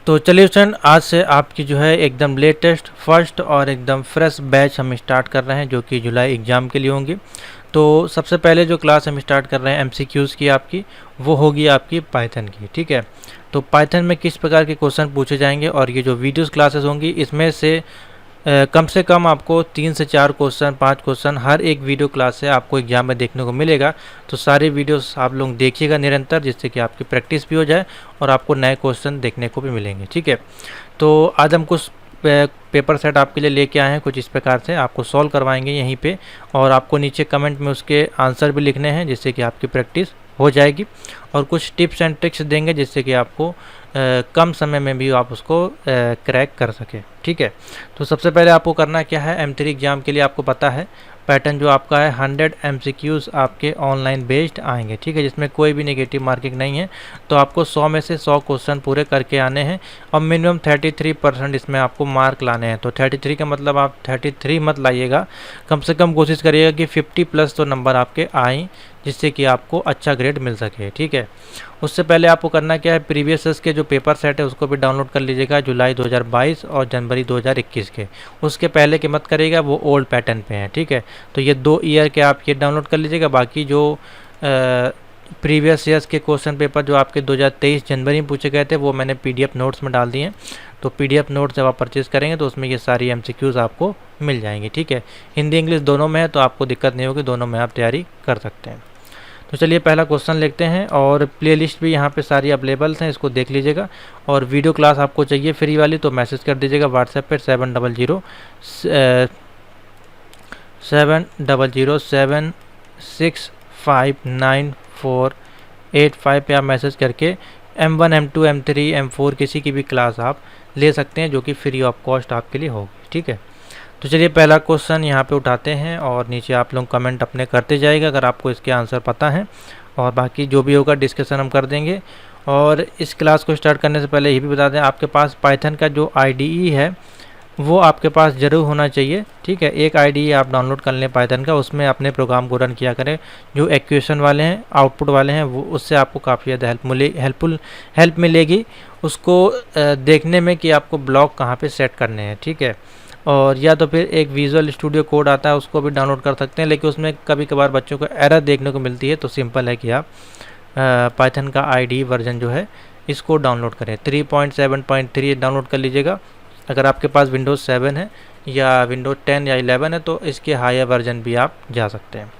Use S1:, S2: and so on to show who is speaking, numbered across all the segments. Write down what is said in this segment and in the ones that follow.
S1: तो चलिए फ्रेंड, आज से आपकी जो है एकदम लेटेस्ट फर्स्ट और एकदम फ्रेश बैच हम स्टार्ट कर रहे हैं जो कि जुलाई एग्ज़ाम के लिए होंगी। तो सबसे पहले जो क्लास हम स्टार्ट कर रहे हैं एमसीक्यूज़ की आपकी, वो होगी आपकी पाइथन की। ठीक है, तो पाइथन में किस प्रकार के क्वेश्चन पूछे जाएंगे और ये जो वीडियोस क्लासेस होंगी इसमें से कम आपको 3 से 4 क्वेश्चन 5 क्वेश्चन हर एक वीडियो क्लास से आपको एग्जाम में देखने को मिलेगा। तो सारे वीडियोस आप लोग देखिएगा निरंतर, जिससे कि आपकी प्रैक्टिस भी हो जाए और आपको नए क्वेश्चन देखने को भी मिलेंगे। ठीक है, तो आज हम कुछ पेपर सेट आपके लिए लेके आए हैं, कुछ इस प्रकार से आपको सॉल्व करवाएंगे यहीं पे, और आपको नीचे कमेंट में उसके आंसर भी लिखने हैं जिससे कि आपकी प्रैक्टिस हो जाएगी, और कुछ टिप्स एंड ट्रिक्स देंगे जिससे कि आपको कम समय में भी आप उसको क्रैक कर सके। ठीक है, तो सबसे पहले आपको करना क्या है, M3 एग्ज़ाम के लिए आपको पता है पैटर्न जो आपका है 100 MCQs आपके ऑनलाइन बेस्ड आएंगे। ठीक है, जिसमें कोई भी नेगेटिव मार्किंग नहीं है। तो आपको 100 में से 100 क्वेश्चन पूरे करके आने हैं और मिनिमम 33% इसमें आपको मार्क लाने हैं। तो 33 का मतलब आप 33 मत लाइएगा, कम से कम कोशिश करिएगा कि 50 प्लस तो नंबर आपके आए, जिससे कि आपको अच्छा ग्रेड मिल सके। ठीक है, उससे पहले आपको करना क्या है, प्रीवियस ईयर्स के जो पेपर सेट है उसको भी डाउनलोड कर लीजिएगा, जुलाई 2022 और जनवरी 2021 के। उसके पहले के मत करिएगा, वो ओल्ड पैटर्न पे हैं। ठीक है, तो ये 2 ईयर के आप ये डाउनलोड कर लीजिएगा। बाकी जो प्रीवियस ईयर्स के क्वेश्चन पेपर जो आपके 2023 जनवरी में पूछे गए थे वो मैंने PDF नोट्स में डाल दिए हैं। तो PDF नोट्स जब आप परचेज़ करेंगे तो उसमें ये सारी MCQs आपको मिल जाएंगी। ठीक है, हिंदी इंग्लिश दोनों में है, तो आपको दिक्कत नहीं होगी, दोनों में आप तैयारी कर सकते हैं। तो चलिए पहला क्वेश्चन लिखते हैं, और प्लेलिस्ट भी यहाँ पे सारी अवेलेबल्स हैं, इसको देख लीजिएगा। और वीडियो क्लास आपको चाहिए फ्री वाली तो मैसेज कर दीजिएगा व्हाट्सएप पर 700765948 पे आप मैसेज करके M1 M2 M3 M4 किसी की भी क्लास आप ले सकते हैं जो कि फ्री ऑफ कॉस्ट आपके लिए होगी। ठीक है, तो चलिए पहला क्वेश्चन यहाँ पे उठाते हैं और नीचे आप लोग कमेंट अपने करते जाइएगा अगर आपको इसके आंसर पता है, और बाकी जो भी होगा डिस्कशन हम कर देंगे। और इस क्लास को स्टार्ट करने से पहले ये भी बता दें, आपके पास पाइथन का जो IDE है वो आपके पास ज़रूर होना चाहिए। ठीक है, एक IDE आप डाउनलोड कर लें पाइथन का, उसमें अपने प्रोग्राम को रन किया करें। जो इक्वेशन वाले हैं, आउटपुट वाले हैं, वो उससे आपको काफ़ी ज़्यादा हेल्प मिलेगी उसको देखने में कि आपको ब्लॉक कहाँ पे सेट करने हैं। ठीक है, और या तो फिर एक विजुअल स्टूडियो कोड आता है उसको भी डाउनलोड कर सकते हैं, लेकिन उसमें कभी कभार बच्चों को एरर देखने को मिलती है। तो सिंपल है कि आप पाइथन का IDE वर्जन जो है इसको डाउनलोड करें, 3.7.3 डाउनलोड कर लीजिएगा। अगर आपके पास विंडोज़ 7 है या विंडोज़ 10 या 11 है तो इसके हायर वर्जन भी आप जा सकते हैं।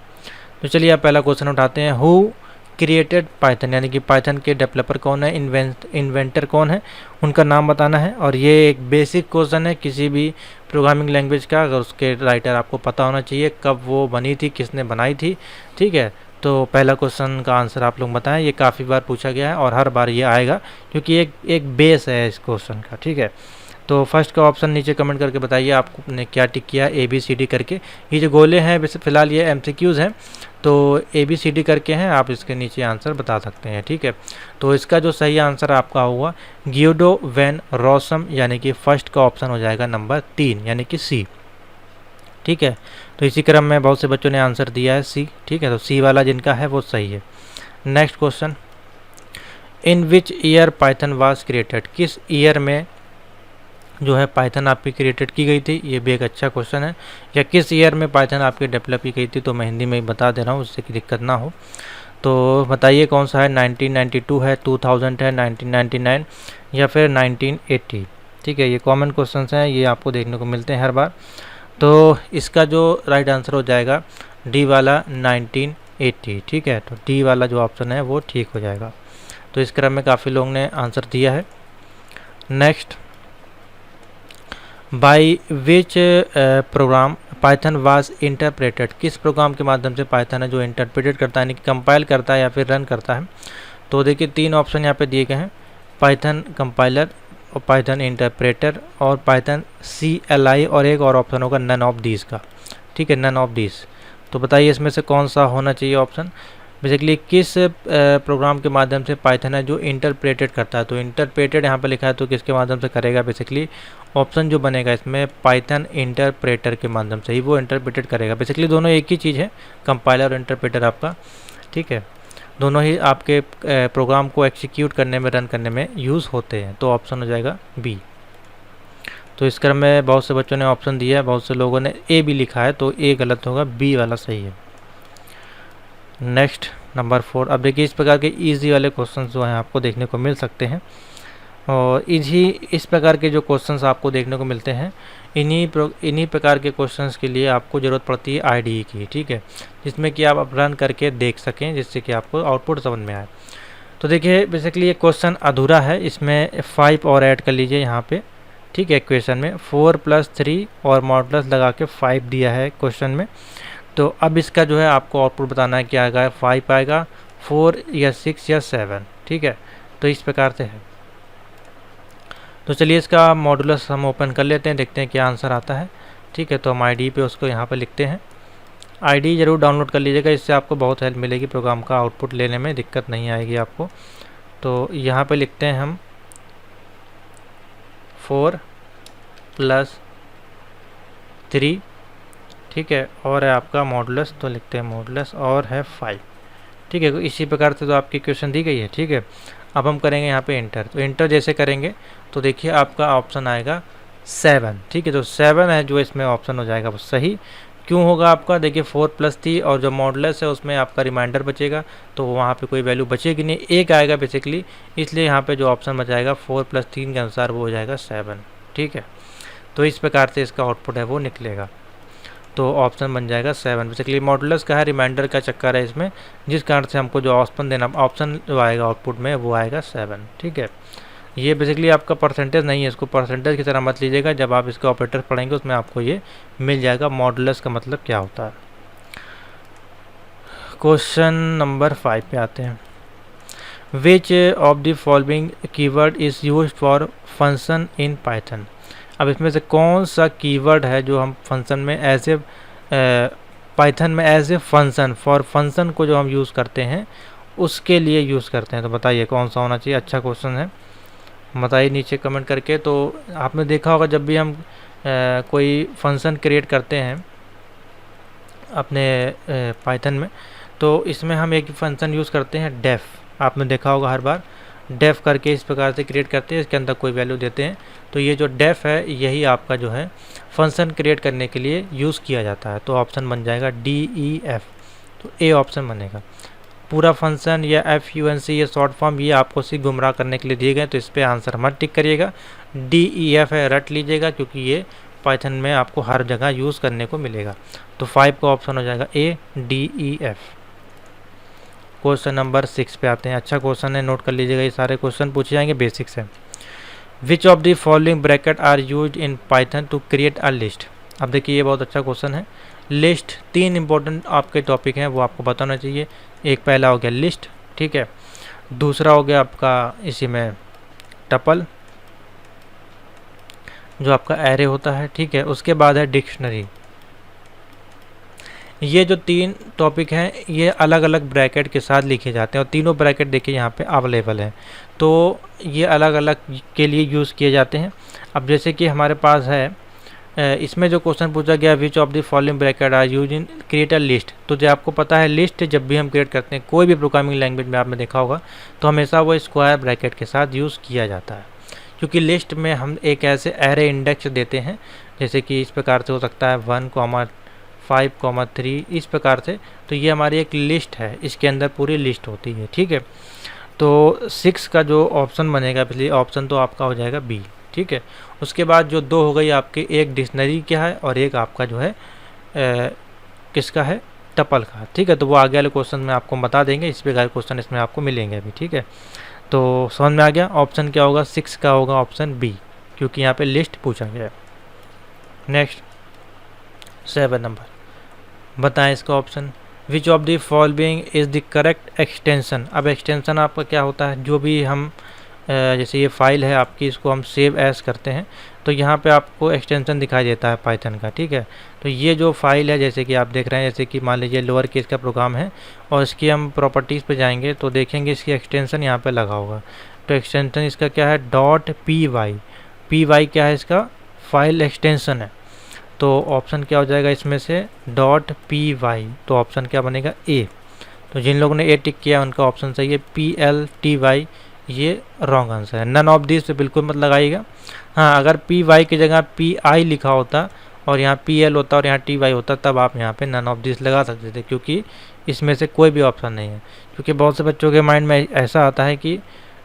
S1: तो चलिए आप पहला क्वेश्चन उठाते हैं, हु क्रिएटेड पाइथन, यानी कि पाइथन के डेवलपर कौन है, इन्वेंटर कौन है, उनका नाम बताना है। और ये एक बेसिक क्वेश्चन है किसी भी प्रोग्रामिंग लैंग्वेज का, अगर उसके राइटर आपको पता होना चाहिए कब वो बनी थी, किसने बनाई थी। ठीक है, तो पहला क्वेश्चन का आंसर आप लोग बताएं, ये काफ़ी बार पूछा गया है और हर बार ये आएगा क्योंकि एक बेस है इस क्वेश्चन का। ठीक है, तो फर्स्ट का ऑप्शन नीचे कमेंट करके बताइए आपने क्या टिक किया, ABCD करके। ये जो गोले हैं वैसे फ़िलहाल ये MCQs हैं, तो ABCD करके हैं, आप इसके नीचे आंसर बता सकते हैं। ठीक है, तो इसका जो सही आंसर आपका हुआ गियोडो वैन रोसम, यानी कि फर्स्ट का ऑप्शन हो जाएगा नंबर 3 यानी कि C। ठीक है, तो इसी क्रम में बहुत से बच्चों ने आंसर दिया है C। ठीक है, तो C वाला जिनका है वो सही है। Next question, in which year Python was created, किस ईयर में जो है पाइथन आपकी क्रिएटेड की गई थी, ये भी एक अच्छा क्वेश्चन है। या किस ईयर में पाइथन आपकी डेवलप की गई थी, तो मैं हिंदी में ही बता दे रहा हूँ उससे कि दिक्कत ना हो। तो बताइए कौन सा है, 1992 है, 2000 है, 1999 या फिर 1980। ठीक है, ये कॉमन क्वेश्चंस हैं, ये आपको देखने को मिलते हैं हर बार। तो इसका जो राइट आंसर हो जाएगा D वाला 1980। ठीक है, तो D वाला जो ऑप्शन है वो ठीक हो जाएगा। तो इस क्रम में काफ़ी लोगों ने आंसर दिया है। Next, by which programme Python was interpreted, किस प्रोग्राम के माध्यम से पाइथन है जो इंटरप्रेटेड करता है, यानी कि कंपाइल करता है या फिर रन करता है। तो देखिए 3 ऑप्शन यहाँ पे दिए गए हैं, पाइथन कंपाइलर और पाइथन इंटरप्रेटर और पाइथन CLI, और एक और ऑप्शन होगा नन ऑफ दीज का। ठीक है, नन ऑफ दीज। तो बताइए इसमें से कौन सा होना चाहिए ऑप्शन। बेसिकली किस प्रोग्राम के माध्यम से पाइथन है जो इंटरप्रेटेड करता है, तो इंटरप्रेटेड यहाँ पे लिखा है तो किसके माध्यम से करेगा, बेसिकली ऑप्शन जो बनेगा इसमें पाइथन इंटरप्रेटर के माध्यम से ही वो इंटरप्रेटेड करेगा। बेसिकली दोनों एक ही चीज़ है, कंपाइलर और इंटरप्रेटर आपका। ठीक है, दोनों ही आपके प्रोग्राम को एग्जीक्यूट करने में, रन करने में यूज़ होते हैं। तो ऑप्शन हो जाएगा बी। तो इस क्रम में बहुत से बच्चों ने ऑप्शन दिया है, बहुत से लोगों ने ए भी लिखा है, तो ए गलत होगा, बी वाला सही है। Next number 4। अब देखिए इस प्रकार के इजी वाले क्वेश्चंस जो हैं आपको देखने को मिल सकते हैं, और इस प्रकार के जो क्वेश्चंस आपको देखने को मिलते हैं, इन्हीं प्रकार के क्वेश्चंस के लिए आपको ज़रूरत पड़ती है आईडीई की, ठीक है, जिसमें कि आप रन करके देख सकें, जिससे कि आपको आउटपुट समझ में आए। तो देखिए बेसिकली ये क्वेश्चन अधूरा है, इसमें 5 और ऐड कर लीजिए यहाँ पे, ठीक है। क्वेश्चन में 4 + 3 और मॉडुलस लगा के 5 दिया है क्वेश्चन में। तो अब इसका जो है आपको आउटपुट बताना है, क्या आएगा, 5 आएगा, 4 या 6 या 7, ठीक है। तो इस प्रकार से है। तो चलिए इसका मॉडुलस हम ओपन कर लेते हैं, देखते हैं क्या आंसर आता है, ठीक है। तो हम आईडी पे उसको यहाँ पे लिखते हैं। आईडी ज़रूर डाउनलोड कर लीजिएगा, इससे आपको बहुत हेल्प मिलेगी, प्रोग्राम का आउटपुट लेने में दिक्कत नहीं आएगी आपको। तो यहाँ पे लिखते हैं हम 4 + 3, ठीक है, और है आपका मॉडुलस, तो लिखते हैं मॉडुलस, और है 5, ठीक है। इसी प्रकार से तो आपकी क्वेश्चन दी गई है, ठीक है। अब हम करेंगे यहाँ पे इंटर। तो इंटर जैसे करेंगे तो देखिए आपका ऑप्शन आएगा 7, ठीक है। तो 7 है जो इसमें ऑप्शन हो जाएगा वो सही। क्यों होगा आपका, देखिए 4 + 3 और जो मॉडुलस है उसमें आपका रिमाइंडर बचेगा, तो वहाँ पे कोई वैल्यू बचेगी नहीं, एक आएगा बेसिकली, इसलिए यहाँ पे जो ऑप्शन बचाएगा 4 + 3 के अनुसार वो हो जाएगा 7, ठीक है। तो इस प्रकार से इसका आउटपुट है वो निकलेगा, तो ऑप्शन बन जाएगा 7। बेसिकली मॉडुलस का है, रिमाइंडर का चक्कर है इसमें, जिस कारण से हमको जो ऑप्शन जो आएगा आउटपुट में वो आएगा 7, ठीक है। ये बेसिकली आपका परसेंटेज नहीं है, इसको परसेंटेज की तरह मत लीजिएगा, जब आप इसके ऑपरेटर पढ़ेंगे उसमें आपको ये मिल जाएगा मॉडुलस का मतलब क्या होता है। क्वेश्चन नंबर 5 पे आते हैं। विच of the following keyword is used for function in Python. अब इसमें से कौन सा कीवर्ड है जो हम फंक्शन में पाइथन में as a function, for function को जो हम यूज़ करते हैं उसके लिए यूज़ करते हैं, तो बताइए कौन सा होना चाहिए। अच्छा क्वेश्चन है, बताइए नीचे कमेंट करके। तो आपने देखा होगा जब भी हम कोई फंक्शन क्रिएट करते हैं अपने पाइथन में, तो इसमें हम एक फंक्शन यूज़ करते हैं डेफ। आपने देखा होगा हर बार डेफ करके इस प्रकार से क्रिएट करते हैं, इसके अंदर कोई वैल्यू देते हैं। तो ये जो डेफ है यही आपका जो है फंक्शन क्रिएट करने के लिए यूज़ किया जाता है। तो ऑप्शन बन जाएगा DEF, तो ए ऑप्शन बनेगा। पूरा फंक्शन या FUNC ये शॉर्ट फॉर्म ये आपको सिर्फ गुमराह करने के लिए दिए गए, तो इस पर आंसर मत टिक करिएगा। DEF है, रट लीजिएगा, क्योंकि ये पाइथन में आपको हर जगह यूज़ करने को मिलेगा। तो 5 का ऑप्शन हो जाएगा A, DEF। क्वेश्चन नंबर 6 पे आते हैं। अच्छा क्वेश्चन है, नोट कर लीजिएगा, ये सारे क्वेश्चन पूछे जाएंगे, बेसिक्स है। Which of the following bracket are used in Python to create a list. अब देखिए ये बहुत अच्छा क्वेश्चन है। लिस्ट, 3 इंपॉर्टेंट आपके टॉपिक हैं वो आपको बताना चाहिए। एक पहला हो गया लिस्ट, ठीक है। दूसरा हो गया आपका इसी में टपल जो आपका एरे होता है, ठीक है। उसके बाद है डिक्शनरी। ये जो 3 टॉपिक हैं ये अलग अलग ब्रैकेट के साथ लिखे जाते हैं, और तीनों ब्रैकेट देखिए यहाँ पे अवेलेबल है, तो ये अलग अलग के लिए यूज़ किए जाते हैं। अब जैसे कि हमारे पास है इसमें जो क्वेश्चन पूछा गया, which of the following bracket are use in create a list. तो जो आपको पता है लिस्ट जब भी हम क्रिएट करते हैं कोई भी प्रोग्रामिंग लैंग्वेज में आपने देखा होगा, तो हमेशा वो स्क्वायर ब्रैकेट के साथ यूज़ किया जाता है, क्योंकि लिस्ट में हम एक ऐसे एरे इंडेक्स देते हैं, जैसे कि इस प्रकार से हो सकता है 1, 5, 3, इस प्रकार से। तो ये हमारी एक लिस्ट है, इसके अंदर पूरी लिस्ट होती है, ठीक है। तो 6 का जो ऑप्शन बनेगा, इसलिए ऑप्शन तो आपका हो जाएगा बी, ठीक है। उसके बाद जो 2 हो गई आपके, एक डिक्शनरी क्या है और एक आपका जो है किसका है, टपल का, ठीक है। तो वो आगे वाले क्वेश्चन में आपको बता देंगे, इस प्रकार क्वेश्चन इसमें आपको मिलेंगे अभी, ठीक है। तो समझ में आ गया, ऑप्शन क्या होगा, 6 का होगा ऑप्शन बी, क्योंकि यहाँ पे लिस्ट पूछा गया है। नेक्स्ट 7 नंबर, बताएं इसका option. Which of the following is the correct extension. अब एक्सटेंशन आपका क्या होता है, जो भी हम जैसे ये फाइल है आपकी, इसको हम सेव एज करते हैं, तो यहाँ पे आपको एक्सटेंशन दिखाई देता है पाइथन का, ठीक है। तो ये जो फाइल है जैसे कि आप देख रहे हैं, जैसे कि मान लीजिए लोअर केस का प्रोग्राम है, और इसकी हम प्रॉपर्टीज़ पे जाएंगे तो देखेंगे इसकी एक्सटेंशन यहाँ पे लगा होगा। तो एक्सटेंशन इसका क्या है, .py क्या है, इसका फाइल एक्सटेंशन है। तो ऑप्शन क्या हो जाएगा इसमें से, .py, तो ऑप्शन क्या बनेगा, ए। तो जिन लोगों ने ए टिक किया उनका ऑप्शन सही है, PLTY ये रॉन्ग आंसर है। नन ऑफ दिस पे बिल्कुल मत लगाइएगा। हाँ, अगर PY की जगह PI लिखा होता और यहाँ PL होता और यहाँ TY होता तब आप यहाँ पे नन ऑफ दिस लगा सकते थे, क्योंकि इसमें से कोई भी ऑप्शन नहीं है। क्योंकि बहुत से बच्चों के माइंड में ऐसा आता है कि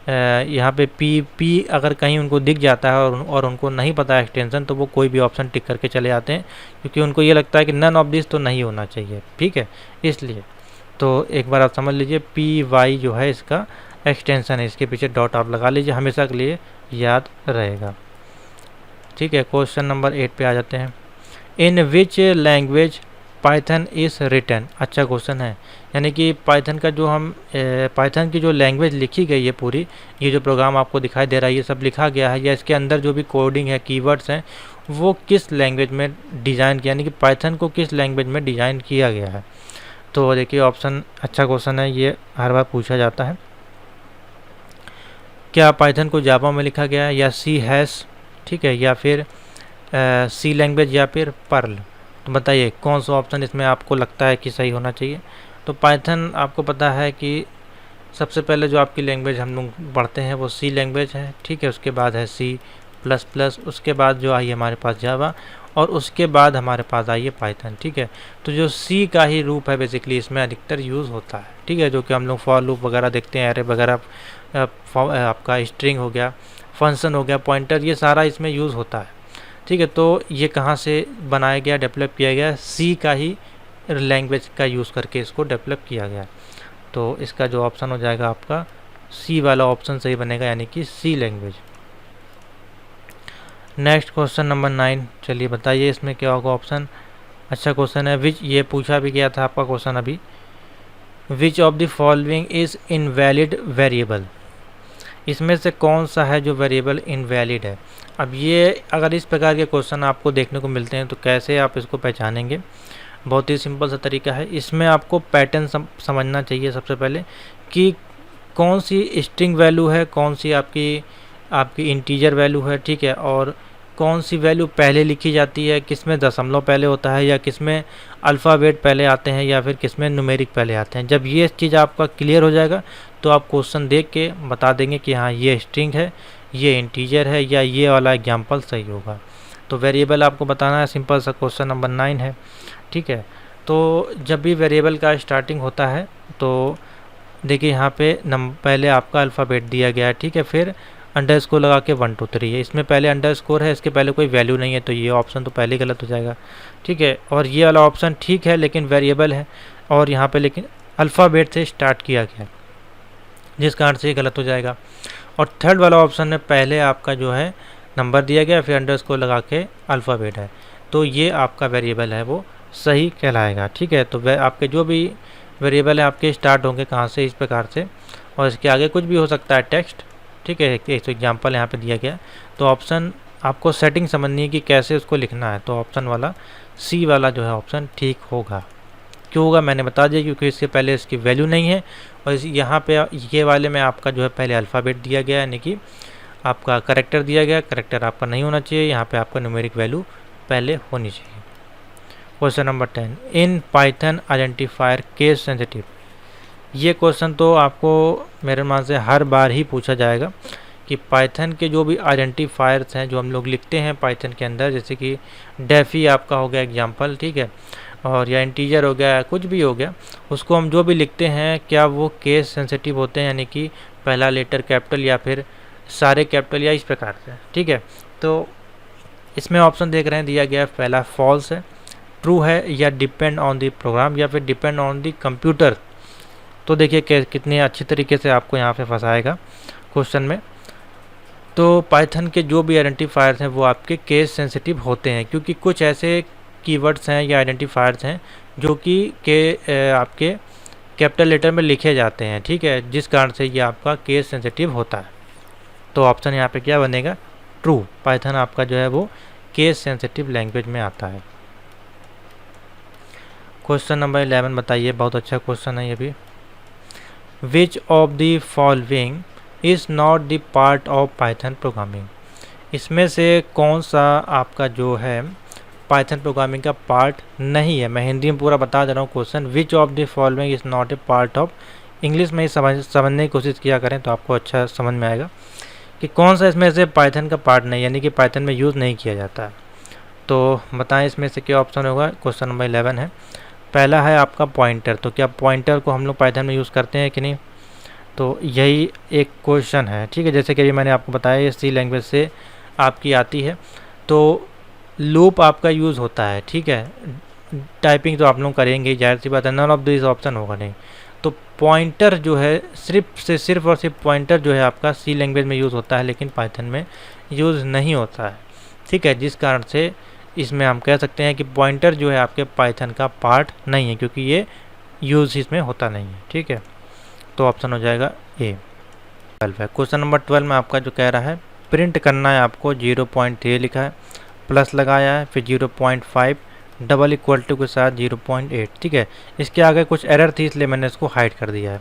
S1: यहाँ पे P अगर कहीं उनको दिख जाता है और उनको नहीं पता है एक्सटेंशन, तो वो कोई भी ऑप्शन टिक करके चले जाते हैं, क्योंकि उनको ये लगता है कि नन ऑफ दिस तो नहीं होना चाहिए। ठीक है, इसलिए तो एक बार आप समझ लीजिए, PY जो है इसका एक्सटेंशन है, इसके पीछे डॉट आप लगा लीजिए, हमेशा के लिए याद रहेगा। ठीक है, क्वेश्चन नंबर 8 पे आ जाते हैं। In which language Python is written. अच्छा क्वेश्चन है, यानी कि पाइथन का जो पाइथन की जो लैंग्वेज लिखी गई है पूरी, ये जो प्रोग्राम आपको दिखाई दे रहा है ये सब लिखा गया है, या इसके अंदर जो भी कोडिंग है, कीवर्ड्स हैं, वो किस लैंग्वेज में डिज़ाइन किया, यानी कि पाइथन को किस लैंग्वेज में डिज़ाइन किया गया है। तो देखिए ऑप्शन, अच्छा क्वेश्चन है, ये हर बार पूछा जाता है। क्या पाइथन को जावा में लिखा गया है, या C#, ठीक है, या फिर C लैंग्वेज, या फिर पर्ल। तो बताइए कौन सा ऑप्शन इसमें आपको लगता है कि सही होना चाहिए। तो पाइथन आपको पता है कि सबसे पहले जो आपकी लैंग्वेज हम लोग पढ़ते हैं वो C लैंग्वेज है। ठीक है, उसके बाद है C++, उसके बाद जो आई है हमारे पास जावा, और उसके बाद हमारे पास आई है पाइथन। ठीक है, तो जो C का ही रूप है बेसिकली इसमें अधिकतर यूज़ होता है। ठीक है, जो कि हम लोग फॉर लूप वगैरह देखते हैं, एरे वगैरह, आपका स्ट्रिंग हो गया, फंक्शन हो गया, पॉइंटर, ये सारा इसमें यूज़ होता है। ठीक है, तो ये कहाँ से बनाया गया, डेवलप किया गया, C का ही लैंग्वेज का यूज़ करके इसको डेवलप किया गया। तो इसका जो ऑप्शन हो जाएगा आपका C वाला ऑप्शन सही बनेगा, यानी कि C language. Next question number 9, चलिए बताइए इसमें क्या होगा ऑप्शन। अच्छा क्वेश्चन है, विच, ये पूछा भी गया था आपका क्वेश्चन अभी, विच of the following is invalid variable. इसमें से कौन सा है जो वेरिएबल इनवैलिड है। अब ये अगर इस प्रकार के क्वेश्चन आपको देखने को मिलते हैं तो कैसे आप इसको पहचानेंगे। बहुत ही सिंपल सा तरीका है, इसमें आपको पैटर्न समझना चाहिए सबसे पहले कि कौन सी स्ट्रिंग वैल्यू है, कौन सी आपकी इंटीजर वैल्यू है। ठीक है, और कौन सी वैल्यू पहले लिखी जाती है, किसमें दशमलव पहले होता है, या किसमें अल्फ़ाबेट पहले आते हैं, या फिर किसमें न्यूमेरिक पहले आते हैं। जब ये चीज़ आपका क्लियर हो जाएगा तो आप क्वेश्चन देख के बता देंगे कि हाँ ये स्ट्रिंग है, ये इंटीजर है, या ये वाला एग्जाम्पल सही होगा। तो वेरिएबल आपको बताना है, सिंपल सा क्वेश्चन नंबर 9 है। ठीक है, तो जब भी वेरिएबल का स्टार्टिंग होता है तो देखिए यहाँ पे पहले आपका अल्फ़ाबेट दिया गया है। ठीक है, फिर अंडरस्कोर लगा के 1 2 3 है, इसमें पहले अंडरस्कोर है, इसके पहले कोई वैल्यू नहीं है, तो ये ऑप्शन तो पहले गलत हो जाएगा। ठीक है, और ये वाला ऑप्शन ठीक है लेकिन वेरिएबल है, और यहाँ पे लेकिन अल्फ़ाबेट से स्टार्ट किया गया, जिस कारण से ये गलत हो जाएगा। और थर्ड वाला ऑप्शन में पहले आपका जो है नंबर दिया गया, फिर अंडरस्कोर लगा के अल्फ़ाबेट है, तो ये आपका वेरिएबल है वो सही कहलाएगा। ठीक है, तो आपके जो भी वेरिएबल है आपके स्टार्ट होंगे कहाँ से, इस प्रकार से, और इसके आगे कुछ भी हो सकता है टेक्स्ट। ठीक है, एक एग्जाम्पल यहाँ पे दिया गया, तो ऑप्शन आपको सेटिंग समझनी है कि कैसे उसको लिखना है, तो ऑप्शन वाला C वाला जो है ऑप्शन ठीक होगा। क्यों होगा मैंने बता दिया, क्योंकि इसके पहले इसकी वैल्यू नहीं है, और यहाँ पे ये वाले में आपका जो है पहले अल्फ़ाबेट दिया गया, यानी कि आपका करेक्टर दिया गया, करेक्टर आपका नहीं होना चाहिए, यहाँ पे आपका न्यूमेरिक वैल्यू पहले होनी चाहिए। Question number 10, in Python identifier case sensitive. ये क्वेश्चन तो आपको मेरे मान से हर बार ही पूछा जाएगा कि पाइथन के जो भी आइडेंटिफायर्स हैं जो हम लोग लिखते हैं पाइथन के अंदर, जैसे कि डेफी आपका हो गया एग्जांपल, ठीक है, और या इंटीजर हो गया, कुछ भी हो गया, उसको हम जो भी लिखते हैं क्या वो केस सेंसिटिव होते हैं, यानी कि पहला लेटर कैपिटल या फिर सारे कैपिटल या इस प्रकार से। ठीक है, तो इसमें ऑप्शन देख रहे हैं दिया गया है, पहला फॉल्स है, ट्रू है, या डिपेंड ऑन द प्रोग्राम, या फिर डिपेंड ऑन द कंप्यूटर। तो देखिए कितने अच्छी तरीके से आपको यहाँ पे फंसाएगा क्वेश्चन में। तो पाइथन के जो भी आइडेंटिफायर्स हैं वो आपके केस सेंसिटिव होते हैं, क्योंकि कुछ ऐसे कीवर्ड्स हैं या आइडेंटिफायर्स हैं जो कि आपके कैपिटल लेटर में लिखे जाते हैं। ठीक है, जिस कारण से ये आपका केस सेंसिटिव होता है। तो ऑप्शन यहाँ पे क्या बनेगा, ट्रू। पाइथन आपका जो है वो केस सेंसिटिव लैंग्वेज में आता है। क्वेश्चन नंबर 11 बताइए, बहुत अच्छा क्वेश्चन है ये भी। विच of the following is not the part of Python programming. इसमें से कौन सा आपका जो है पाइथन प्रोग्रामिंग का पार्ट नहीं है। मैं हिंदी में पूरा बता दे रहा हूँ question, which of the following is not a part of, English में ही समझने की कोशिश किया करें तो आपको अच्छा समझ में आएगा कि कौन सा इसमें से पाइथन का पार्ट नहीं, यानी कि पाइथन में यूज़ नहीं किया जाता है। तो बताएं इसमें से क्या ऑप्शन होगा। क्वेश्चन नंबर 11 है, पहला है आपका पॉइंटर। तो क्या पॉइंटर को हम लोग पाइथन में यूज़ करते हैं कि नहीं, तो यही एक क्वेश्चन है, ठीक है। जैसे कि अभी मैंने आपको बताया ये सी लैंग्वेज से आपकी आती है, तो लूप आपका यूज़ होता है, ठीक है। टाइपिंग तो आप लोग करेंगे, जाहिर सी बात है, नन ऑफ दिस ऑप्शन होगा नहीं। तो पॉइंटर जो है सिर्फ और सिर्फ पॉइंटर जो है आपका सी लैंग्वेज में यूज़ होता है, लेकिन पाइथन में यूज़ नहीं होता है, ठीक है। जिस कारण से इसमें हम कह सकते हैं कि पॉइंटर जो है आपके पाइथन का पार्ट नहीं है, क्योंकि ये यूज़ इसमें होता नहीं है, ठीक है। तो ऑप्शन हो जाएगा ए। 12 है, क्वेश्चन नंबर 12 में आपका जो कह रहा है प्रिंट करना है आपको, 0.3 लिखा है, प्लस लगाया है, फिर 0.5 डबल इक्वल टू के साथ 0.8, ठीक है। इसके आगे कुछ एरर थी इसलिए मैंने इसको हाइड कर दिया है।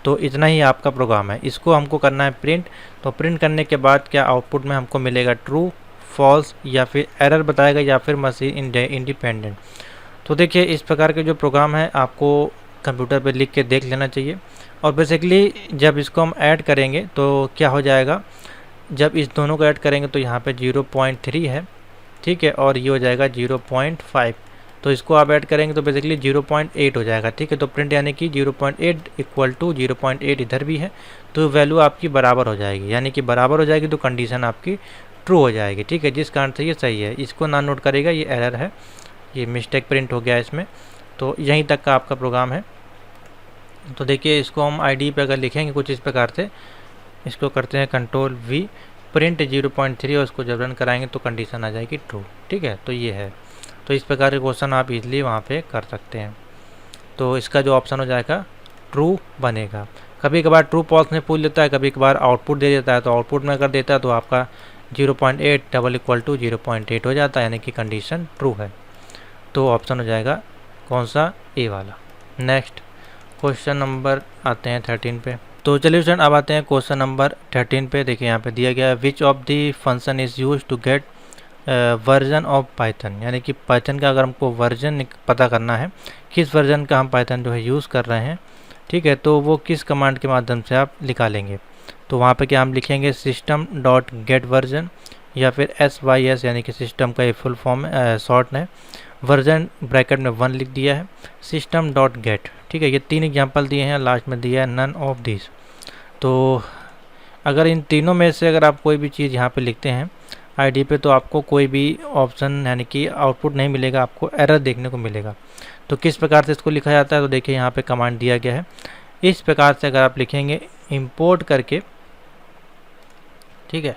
S1: तो इतना ही आपका प्रोग्राम है, इसको हमको करना है प्रिंट। तो प्रिंट करने के बाद क्या आउटपुट में हमको मिलेगा, ट्रू, फॉल्स, या फिर एरर बताएगा, या फिर मशीन इंडिपेंडेंट। तो देखिए इस प्रकार के जो प्रोग्राम है आपको कंप्यूटर पे लिख के देख लेना चाहिए। और बेसिकली जब इसको हम ऐड करेंगे तो क्या हो जाएगा, जब इस दोनों को ऐड करेंगे तो यहाँ पे 0.3 है, ठीक है, और ये हो जाएगा 0.5। तो इसको आप ऐड करेंगे तो बेसिकली 0.8 हो जाएगा, ठीक है। तो प्रिंट यानी कि 0.8 इक्वल टू 0.8 इधर भी है, तो वैल्यू आपकी बराबर हो जाएगी, यानी कि बराबर हो जाएगी तो कंडीशन आपकी ट्रू हो जाएगी, ठीक है। जिस कारण से ये सही है, इसको ना नोट करेगा, ये एरर है, ये मिस्टेक प्रिंट हो गया इसमें। तो यहीं तक का आपका प्रोग्राम है। तो देखिए इसको हम आईडी पे अगर लिखेंगे कुछ इस प्रकार से, इसको करते हैं कंट्रोल V, प्रिंट 0.3, और इसको जब रन कराएंगे तो कंडीशन आ जाएगी ट्रू, ठीक है। तो ये है, तो इस प्रकार के क्वेश्चन आप इजीली वहाँ पे कर सकते हैं। तो इसका जो ऑप्शन हो जाएगा ट्रू बनेगा। कभी कभार ट्रू फॉल्स में पूछ लेता है, कभी कभार आउटपुट दे देता है, तो आउटपुट में अगर देता है तो आपका 0.8 डबल इक्वल टू 0.8 हो जाता है, यानी कि कंडीशन ट्रू है। तो ऑप्शन हो जाएगा कौन सा, ए वाला। नेक्स्ट क्वेश्चन नंबर आते हैं 13 पे। तो चलिए स्टूडेंट अब आते हैं क्वेश्चन नंबर 13 पे। देखिए यहाँ पे दिया गया है which of the function is use to get version of Python, यानी कि पाइथन का अगर हमको वर्जन पता करना है, किस वर्जन का हम पाइथन जो है यूज़ कर रहे हैं, ठीक है, तो वो किस कमांड के माध्यम से आप निकालेंगे। तो वहाँ पे क्या हम लिखेंगे, सिस्टम डॉट गेट वर्जन, या फिर SYS, यानी कि सिस्टम का ये फुल फॉर्म शॉर्ट है, वर्जन ब्रैकेट में 1 लिख दिया है, सिस्टम डॉट गेट, ठीक है। ये 3 एग्जांपल दिए हैं, लास्ट में दिया है नन ऑफ दिस। तो अगर इन तीनों में से अगर आप कोई भी चीज़ यहाँ पे लिखते हैं आईडी पे, तो आपको कोई भी ऑप्शन यानी कि आउटपुट नहीं मिलेगा, आपको एरर देखने को मिलेगा। तो किस प्रकार से इसको लिखा जाता है, तो देखिए यहाँ पे कमांड दिया गया है, इस प्रकार से अगर आप लिखेंगे इंपोर्ट करके, ठीक है,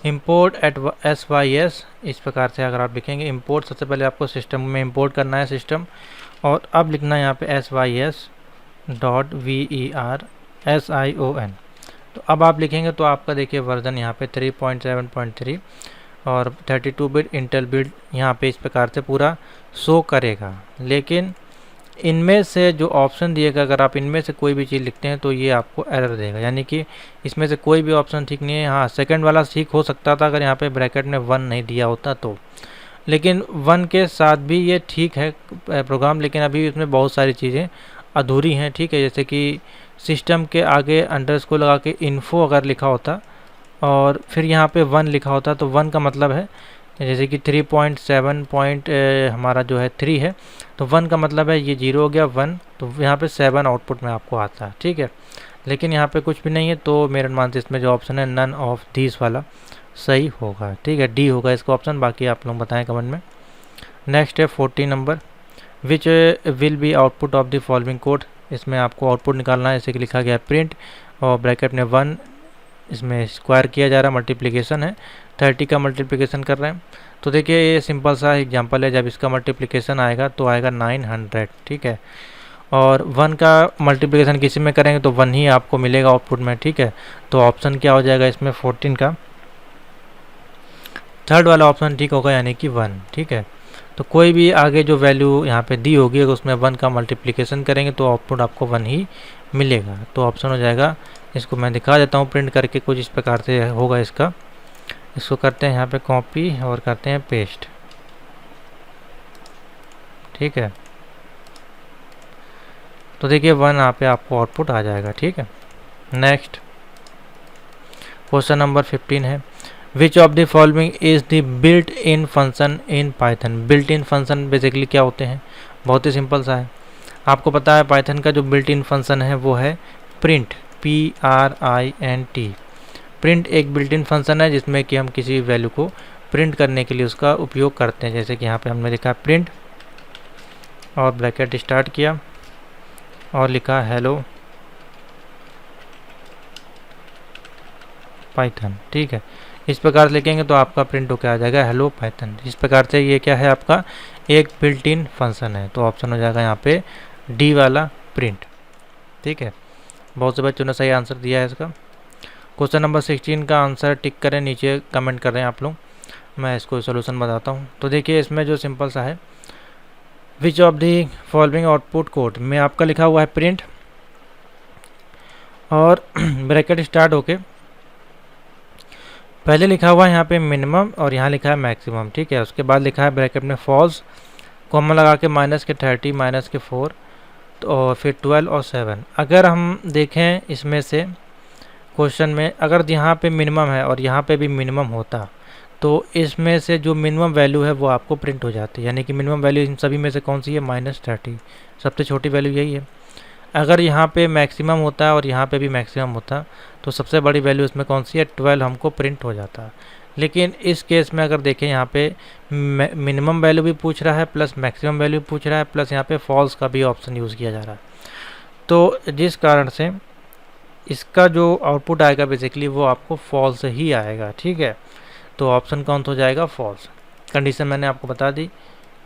S1: इंपोर्ट एट SYS, इस प्रकार से अगर आप लिखेंगे इंपोर्ट, सबसे पहले आपको सिस्टम में इंपोर्ट करना है सिस्टम, और अब लिखना है यहाँ पे SYS डॉट VERSION। तो अब आप लिखेंगे तो आपका देखिए वर्जन यहाँ पे 3.7.3 और 32 बिट इंटेल बिल्ड यहाँ पे इस प्रकार से पूरा शो करेगा। लेकिन इनमें से जो ऑप्शन दिएगा, अगर आप इनमें से कोई भी चीज़ लिखते हैं तो ये आपको एरर देगा, यानी कि इसमें से कोई भी ऑप्शन ठीक नहीं है। हाँ, सेकंड वाला ठीक हो सकता था अगर यहाँ पे ब्रैकेट में 1 नहीं दिया होता तो, लेकिन 1 के साथ भी ये ठीक है प्रोग्राम, लेकिन अभी इसमें बहुत सारी चीज़ें अधूरी हैं, ठीक है। जैसे कि सिस्टम के आगे अंडरस्कोर लगा के इन्फो अगर लिखा होता और फिर यहाँ पे 1 लिखा होता, तो 1 का मतलब है जैसे कि 3.7 हमारा जो है 3 है, तो 1 का मतलब है ये 0 हो गया 1, तो यहाँ पे 7 आउटपुट में आपको आता है, ठीक है। लेकिन यहाँ पे कुछ भी नहीं है, तो मेरे अनुमान से इसमें जो ऑप्शन है नन ऑफ दिस वाला सही होगा, ठीक है, डी होगा इसका ऑप्शन। बाकी आप लोग बताएं कमेंट में। नेक्स्ट है 14 number, which will be output of the following code. इसमें आपको आउटपुट निकालना है, जैसे कि लिखा गया प्रिंट और ब्रैकेट में 1, इसमें स्क्वायर किया जा रहा है, मल्टीप्लिकेशन है, 30 का मल्टीप्लिकेशन कर रहे हैं। तो देखिए ये सिंपल सा एग्जांपल है, जब इसका मल्टीप्लिकेशन आएगा तो आएगा 900, ठीक है, और 1 का मल्टीप्लिकेशन किसी में करेंगे तो 1 ही आपको मिलेगा आउटपुट में, ठीक है। तो ऑप्शन क्या हो जाएगा इसमें 14 का थर्ड वाला ऑप्शन ठीक होगा, यानी कि 1, ठीक है। तो कोई भी आगे जो वैल्यू यहाँ पे दी होगी अगर उसमें 1 का मल्टीप्लिकेशन करेंगे तो आउटपुट आपको 1 ही मिलेगा। तो ऑप्शन हो जाएगा, इसको मैं दिखा देता हूँ प्रिंट करके, कुछ इस प्रकार से होगा इसका। इसको करते हैं यहाँ पे कॉपी और करते हैं पेस्ट, ठीक है। तो देखिए 1 यहाँ पे आपको आउटपुट आ जाएगा, ठीक है। नेक्स्ट क्वेश्चन नंबर 15 है, which of the following is the built in function in Python. Built in function basically क्या होते हैं, बहुत ही सिंपल सा है। आपको पता है पाइथन का जो बिल्ट इन फंक्शन है वो है प्रिंट, PRINT। प्रिंट एक बिल्ट इन फंक्शन है जिसमें कि हम किसी वैल्यू को प्रिंट करने के लिए उसका उपयोग करते हैं। जैसे कि यहाँ पे हमने लिखा प्रिंट और ब्रैकेट स्टार्ट किया और लिखा हेलो पाइथन, ठीक है। इस प्रकार से लिखेंगे तो आपका प्रिंट होकर आ जाएगा हेलो पाइथन। इस प्रकार से ये क्या है, आपका एक बिल्ट इन फंक्शन है। तो ऑप्शन हो जाएगा यहाँ पे डी वाला प्रिंट, ठीक है। बहुत से बच्चों ने सही आंसर दिया है इसका। क्वेश्चन नंबर 16 का आंसर टिक करें, नीचे कमेंट कर रहे हैं आप लोग, मैं इसको सोल्यूशन बताता हूँ। तो देखिए इसमें जो सिंपल सा है, which of the following output code में आपका लिखा हुआ है प्रिंट और ब्रैकेट स्टार्ट होके पहले लिखा हुआ है यहाँ पे मिनिमम और यहाँ लिखा है मैक्सिमम, ठीक है। उसके बाद लिखा है ब्रैकेट में फॉल्स, कॉमा लगा के -30 -4 और फिर 12 और 7। अगर हम देखें इसमें से क्वेश्चन में, अगर यहाँ पे मिनिमम है और यहाँ पे भी मिनिमम होता तो इसमें से जो मिनिमम वैल्यू है वो आपको प्रिंट हो जाती है। यानी कि मिनिमम वैल्यू इन सभी में से कौन सी है, -30, सबसे छोटी वैल्यू यही है। अगर यहाँ पे मैक्सिमम होता है और यहाँ पे भी मैक्सिमम होता तो सबसे बड़ी वैल्यू इसमें कौन सी है, 12 हमको प्रिंट हो जाता। लेकिन इस केस में अगर देखें यहाँ पे मिनिमम वैल्यू भी पूछ रहा है प्लस मैक्सिमम वैल्यू पूछ रहा है प्लस यहाँ पे फॉल्स का भी ऑप्शन यूज़ किया जा रहा है। तो जिस कारण से इसका जो आउटपुट आएगा बेसिकली वो आपको फॉल्स ही आएगा, ठीक है। तो ऑप्शन कौन हो जाएगा, फॉल्स। कंडीशन मैंने आपको बता दी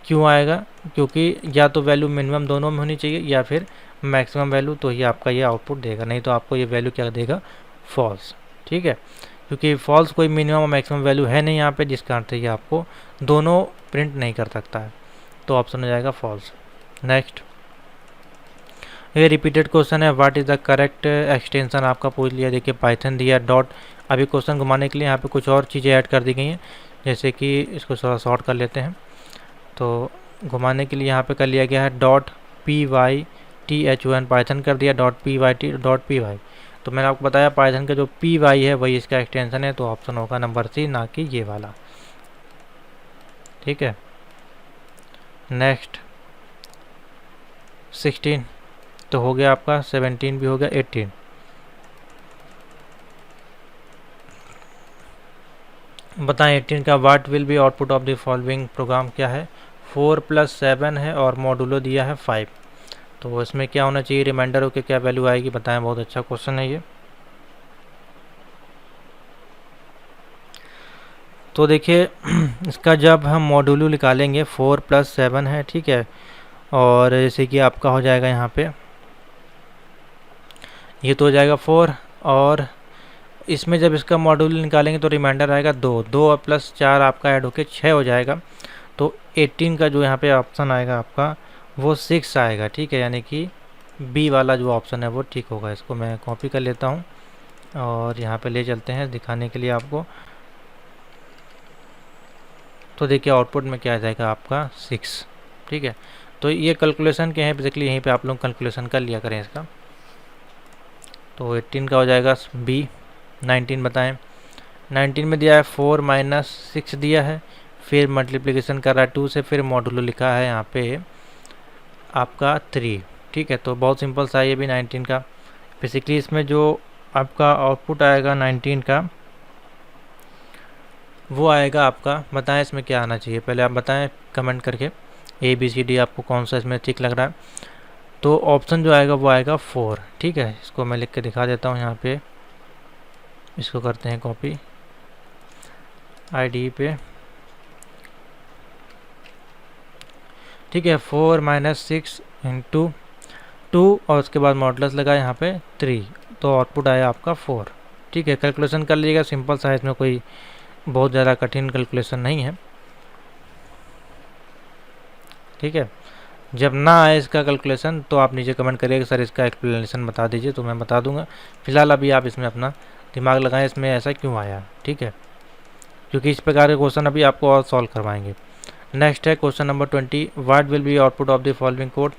S1: क्यों आएगा, क्योंकि या तो वैल्यू मिनिमम दोनों में होनी चाहिए या फिर मैक्सिमम वैल्यू, तो ही आपका ये आउटपुट देगा। नहीं तो आपको ये वैल्यू क्या देगा, फॉल्स, ठीक है। क्योंकि फॉल्स कोई मिनिमम और मैक्सिमम वैल्यू है नहीं यहाँ पे, जिस कारण से ये आपको दोनों प्रिंट नहीं कर सकता है। तो ऑप्शन हो जाएगा फॉल्स। नेक्स्ट, ये रिपीटेड क्वेश्चन है, what is the correct extension आपका पूछ लिया। देखिए पाइथन दिया डॉट, अभी क्वेश्चन घुमाने के लिए यहाँ पे कुछ और चीज़ें ऐड कर दी गई हैं, जैसे कि इसको थोड़ा शॉर्ट कर लेते हैं। तो घुमाने के लिए यहाँ पे कर लिया गया है .python, पाइथन कर दिया .py. तो मैंने आपको बताया पाइथन का जो py है वही इसका एक्सटेंशन है। तो ऑप्शन होगा नंबर सी, ना कि ये वाला, ठीक है। नेक्स्ट 16 तो हो गया आपका, 17 भी हो गया, 18। बताएं 18 का, what will be output of the following programme क्या है, 4 + 7 है और मॉडुलो दिया है 5। तो इसमें क्या होना चाहिए, रिमाइंडर होकर क्या वैल्यू आएगी बताएं। बहुत अच्छा क्वेश्चन है ये। तो देखिए इसका जब हम मॉडुलो निकालेंगे 4 + 7 है, ठीक है। और जैसे कि आपका हो जाएगा यहाँ पे ये तो हो जाएगा 4, और इसमें जब इसका मॉडुलो निकालेंगे तो रिमाइंडर आएगा 2 और +4 आपका ऐड होके 6 हो जाएगा। तो 18 का जो यहाँ पे ऑप्शन आएगा आपका वो 6 आएगा, ठीक है। यानी कि बी वाला जो ऑप्शन है वो ठीक होगा। इसको मैं कॉपी कर लेता हूँ और यहाँ पे ले चलते हैं दिखाने के लिए आपको। तो देखिए आउटपुट में क्या आ जाएगा आपका 6, ठीक है। तो ये कैलकुलेशन के हैं बेसिकली, यहीं पे आप लोग कैलकुलेशन कर लिया करें इसका। तो 18 का हो जाएगा बी। 19 बताएं, 19 में दिया है 4 - 6 दिया है, फिर मल्टीप्लिकेशन कर रहा है 2 से, फिर मॉडुलो लिखा है यहाँ पे आपका 3, ठीक है। तो बहुत सिंपल सा ये भी 19 का। बेसिकली इसमें जो आपका आउटपुट आएगा 19 का वो आएगा आपका, बताएं इसमें क्या आना चाहिए, पहले आप बताएं कमेंट करके ABCD आपको कौन सा इसमें ठीक लग रहा है। तो ऑप्शन जो आएगा वो आएगा 4, ठीक है। इसको मैं लिख के दिखा देता हूँ यहाँ पे, इसको करते हैं कॉपी IDE पे, ठीक है। 4 - 6 × 2 और उसके बाद मॉडुलस लगा यहाँ पे 3, तो आउटपुट आया आपका 4, ठीक है। कैलकुलेशन कर लीजिएगा, सिंपल सा है, इसमें कोई बहुत ज़्यादा कठिन कैलकुलेशन नहीं है, ठीक है। जब ना आए इसका कैलकुलेशन तो आप नीचे कमेंट करिए कि सर इसका एक्सप्लेनेशन बता दीजिए, तो मैं बता दूंगा। फिलहाल अभी आप इसमें अपना दिमाग लगाएं इसमें ऐसा क्यों आया, ठीक है। क्योंकि इस प्रकार के क्वेश्चन अभी आपको और सॉल्व करवाएंगे। नेक्स्ट है question number 20, what will be output of the following code.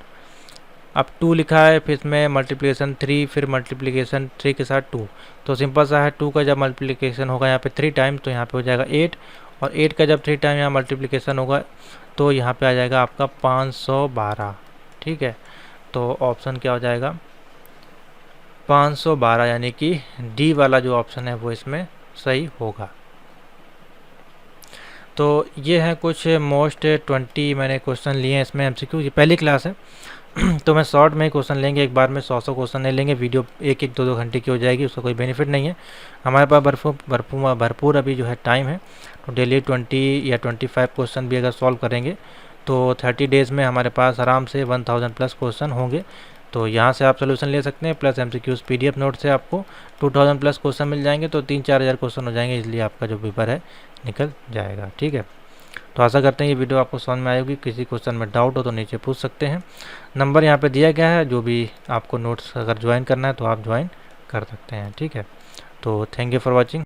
S1: अब 2 लिखा है, फिर इसमें मल्टीप्लिकेशन 3, फिर मल्टीप्लिकेशन 3 के साथ 2, तो सिंपल सा है, 2 का जब मल्टीप्लिकेशन होगा यहाँ पे 3 टाइम तो यहाँ पे हो जाएगा 8, और 8 का जब 3 टाइम यहाँ मल्टीप्लिकेशन होगा तो यहाँ पे आ जाएगा आपका 512। ठीक है, तो ऑप्शन क्या हो जाएगा 512, यानी कि डी वाला जो ऑप्शन है वो इसमें सही होगा। तो ये है कुछ मोस्ट 20 मैंने क्वेश्चन लिए हैं इसमें एमसीक्यू, ये पहली क्लास है तो मैं शॉर्ट में ही क्वेश्चन लेंगे, एक बार में 100 क्वेश्चन नहीं लेंगे, वीडियो 1-1 2-2 घंटे की हो जाएगी, उसका कोई बेनिफिट नहीं है। हमारे पास भरपूर अभी जो है टाइम है, तो डेली 20 या 25 क्वेश्चन भी अगर सॉल्व करेंगे तो 30 डेज़ में हमारे पास आराम से 1000 प्लस क्वेश्चन होंगे। तो यहाँ से आप सोल्यूशन ले सकते हैं, प्लस एमसीक्यूज़ पीडीएफ नोट से आपको 2000 प्लस क्वेश्चन मिल जाएंगे, तो 3-4 हज़ार क्वेश्चन हो जाएंगे, इसलिए आपका जो पेपर है निकल जाएगा। ठीक है, तो आशा करते हैं ये वीडियो आपको समझ में आएगी। किसी क्वेश्चन में डाउट हो तो नीचे पूछ सकते हैं, नंबर यहाँ पे दिया गया है, जो भी आपको नोट्स अगर ज्वाइन करना है तो आप ज्वाइन कर सकते हैं। ठीक है, तो थैंक यू फॉर वॉचिंग।